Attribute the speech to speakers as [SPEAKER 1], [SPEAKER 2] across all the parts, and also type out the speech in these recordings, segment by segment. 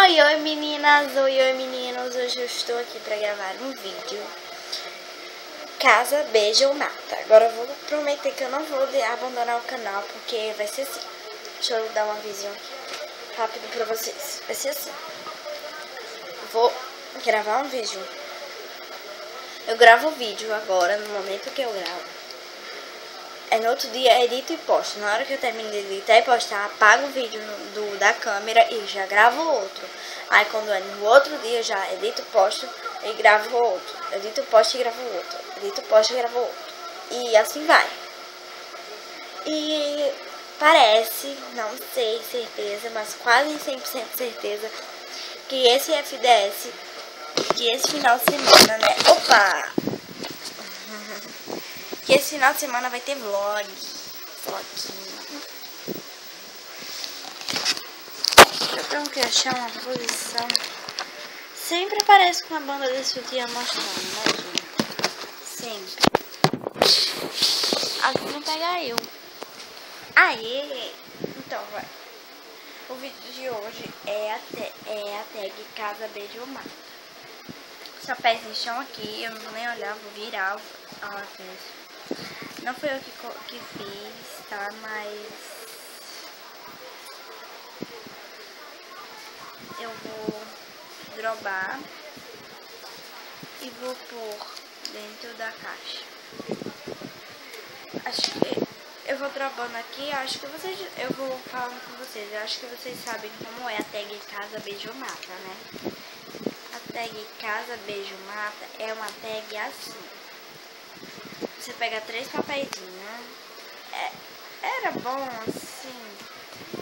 [SPEAKER 1] Oi meninas, oi meninos, hoje eu estou aqui para gravar um vídeo Casa, Beija ou Mata. Agora eu vou prometer que eu não vou abandonar o canal, porque vai ser assim. Deixa eu dar uma visão aqui rápido para vocês. Vai ser assim. Vou gravar um vídeo. Eu gravo o vídeo agora, no momento que eu gravo. No outro dia edito e posto. Na hora que eu termino de editar e postar, apago o vídeo da câmera e já gravo outro. Aí quando é no outro dia, eu já edito, posto e gravo outro. Edito, posto e gravo outro. Edito, posto e gravo outro. E assim vai. E parece, não sei certeza, mas quase 100% certeza, que esse FDS, que esse final de semana, né? Opa! Que esse final de semana vai ter vloguinho. Eu tenho que achar uma posição. Sempre aparece com a banda desse sutiã mostrando, imagina. Sempre. Aqui não pega eu. Aê! Então, vai. O vídeo de hoje é a tag Casa, Beija ou Mata. Só pés no chão aqui, eu não vou nem olhar, vou virar. Não foi eu que fiz, tá? Mas eu vou drobar e vou pôr dentro da caixa. Acho que eu vou dropando aqui, eu vou falando com vocês. Eu acho que vocês sabem como é a tag Casa, Beija ou Mata, né? A tag Casa, Beija ou Mata é uma tag assim. Você pega 3 papeizinhos. Era bom assim,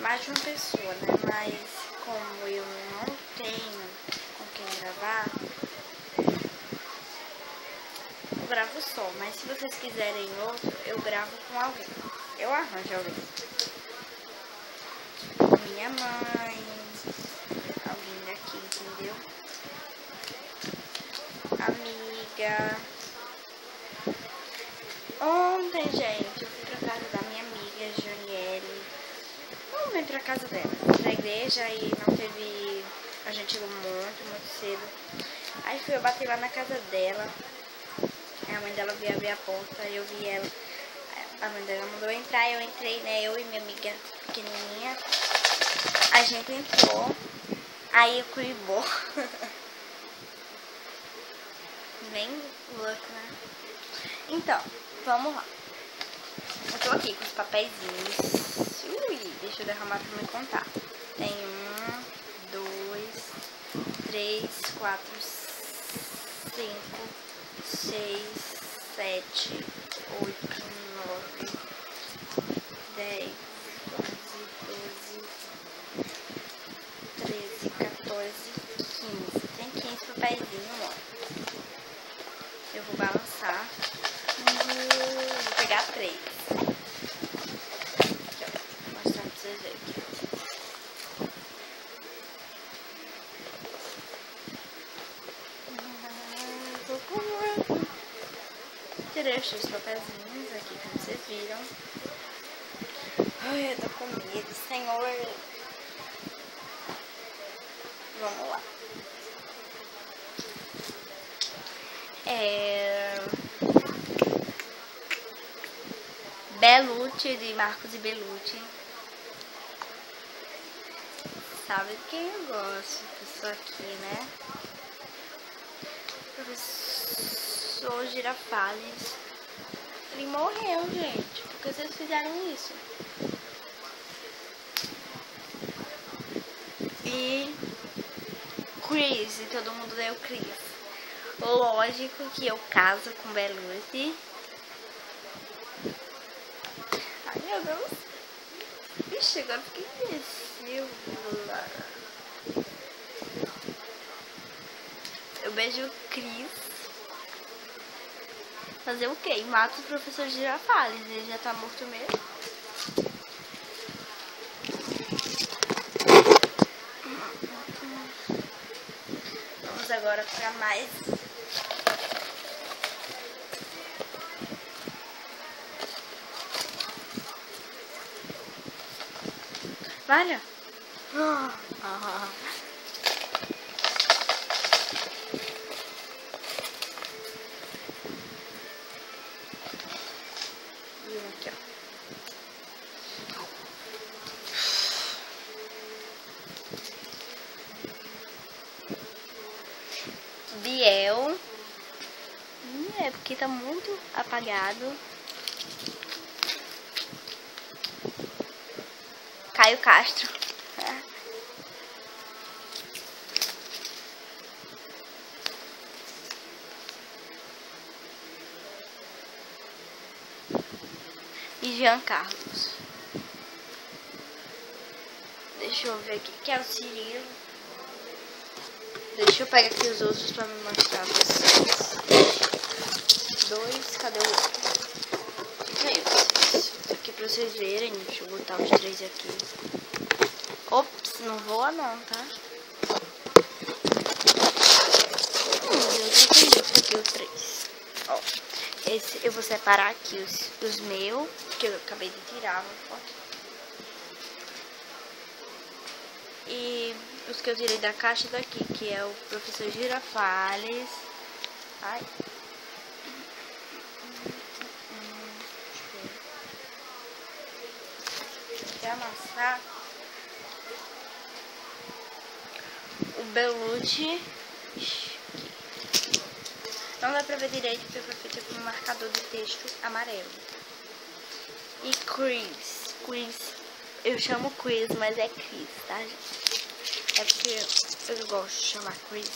[SPEAKER 1] mais de uma pessoa, né? Mas como eu não tenho com quem gravar, eu gravo só. Mas se vocês quiserem outro, eu gravo com alguém. Eu arranjo alguém. Minha mãe, alguém daqui, entendeu? Amiga. Ontem, gente, eu fui pra casa da minha amiga, Janiele. Não vim pra casa dela, fui pra igreja e não teve... A gente chegou muito cedo. Aí eu bati lá na casa dela. A mãe dela veio abrir a porta e eu vi ela. A mãe dela mandou eu entrar, eu entrei, né? Eu e minha amiga pequenininha. A gente entrou. Aí eu cuibou. Bem louco, né? Então, vamos lá. Eu tô aqui com os papeizinhos. Deixa eu derramar pra me contar. Tem 1, 2, 3, 4, 5, 6, 7, 8, 9, 10, 11, 12, 13, 14, 15. Tem 15 papeizinhos, ó. Eu vou balançar. Vou pegar 3. Aqui, ó. Vou mostrar pra vocês verem aqui. Tô com medo. Tirei os papelzinhos aqui, como vocês viram. Ai, eu tô com medo, Senhor. Vamos lá. Belucci, de Marcos e Belucci. Sabe quem eu gosto disso aqui, né? Professor Girafales. Ele morreu, gente. Por que vocês fizeram isso? E Chris, e todo mundo deu Chris. Lógico que eu caso com Belucci. Ai, meu Deus. Vixe, agora fiquei imbecil. Eu beijo o Chris. Fazer o quê? Mata o professor Girafales. Ele já tá morto mesmo. Vamos agora pra mais... Olha. aqui tá muito apagado. Caio Castro. E Jean Carlos. Deixa eu ver aqui, que é o Cirilo. Deixa eu pegar aqui os outros pra me mostrar pra vocês. 2, cadê o outro? Aí, vocês. Aqui pra vocês verem. Deixa eu botar os 3 aqui. Ops, não voa não, tá? Deus, aqui os 3. Ó, esse eu vou separar aqui os meus, que eu acabei de tirar. E os que eu tirei da caixa daqui, que é o Professor Girafales. Ai. Deixa eu amassar. O Belucci. Não dá pra ver direito porque foi feito com um marcador de texto amarelo. E Chris. Eu chamo Chris, mas é Chris, tá, gente? É porque eu gosto de chamar Chris.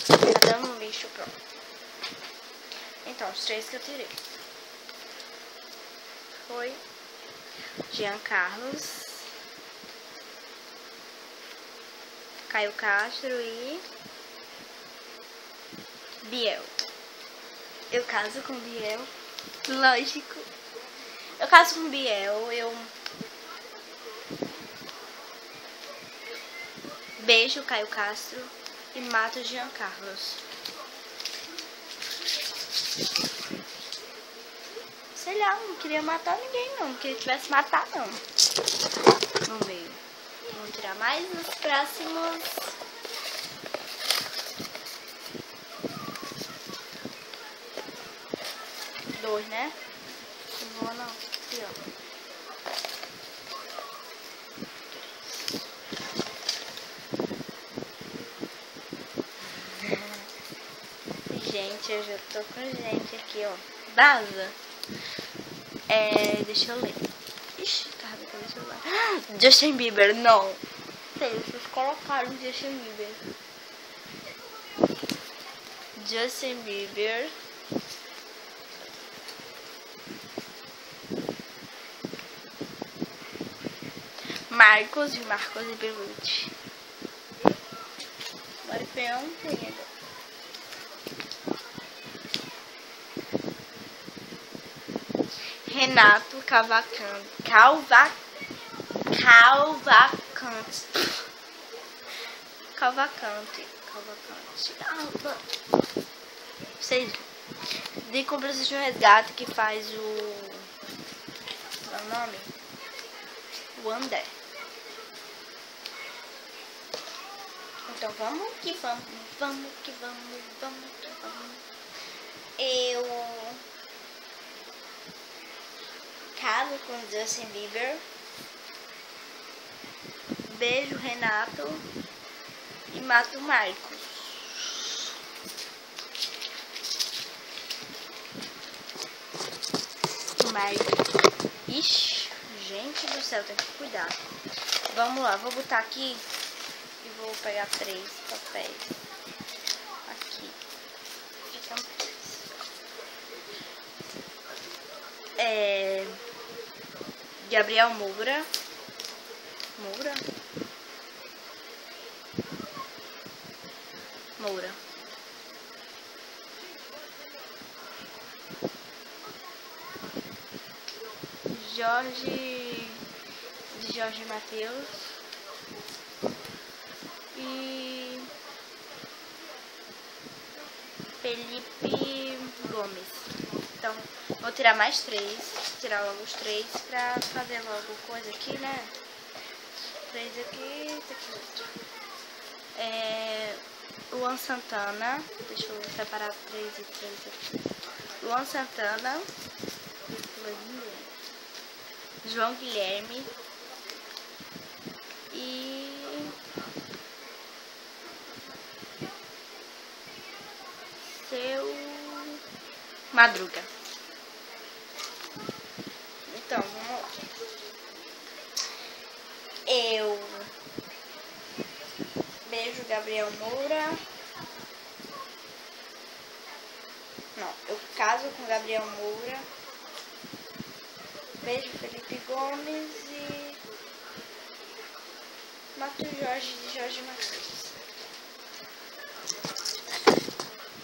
[SPEAKER 1] Tá dando um lixo pronto. Então, os 3 que eu tirei. Foi Jean Carlos, Caio Castro e Biel. Eu caso com Biel. Lógico. Eu caso com Biel, eu beijo o Caio Castro e mato o Jean Carlos. Sei lá, não queria matar ninguém não, não queria que tivesse matado não. No meio. Vamos tirar mais nos próximos. Dois, né? Não vou não. Aqui, ó. Gente, eu já tô com gente aqui, ó. Baza. Deixa eu ler. Ixi, caramba, cadê o celular? Justin Bieber, não. Sei, vocês colocaram Justin Bieber. Justin Bieber. Marcos e Belucci. Agora foi um punhado. Renato Cavalcante. Vocês de Cúmplices de um Resgate que faz o nome? O André. Então vamos que vamos. Eu caso com Justin Bieber, beijo Renato e mato Marcos. Ixi, gente do céu, tem que cuidar. Vamos lá, vou botar aqui e vou pegar 3 papéis. Aqui. Ficam 3. Gabriel Moura. Jorge Matheus e Felipe Gomes. Então, vou tirar mais 3, tirar logo os 3 pra fazer logo coisa aqui, né? 3 aqui, esse aqui outro. Luan Santana, deixa eu separar 3 e 3 aqui. Luan Santana, João Guilherme e seu Madruga. Então, vamos lá. Eu beijo Gabriel Moura. Não, eu caso com Gabriel Moura. Beijo Felipe Gomes e mato Jorge de Jorge Matheus.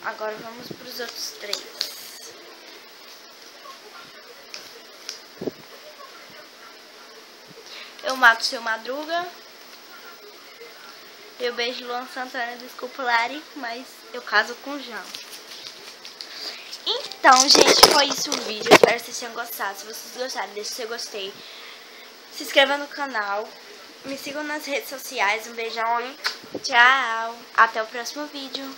[SPEAKER 1] Agora vamos para os outros 3. Eu mato Seu Madruga. Eu beijo Luan Santana, desculpa Lari, mas eu caso com o João. Então, gente, foi isso o vídeo. Espero que vocês tenham gostado. Se vocês gostaram, deixa o seu gostei. Se inscreva no canal. Me sigam nas redes sociais. Um beijão e tchau. Até o próximo vídeo.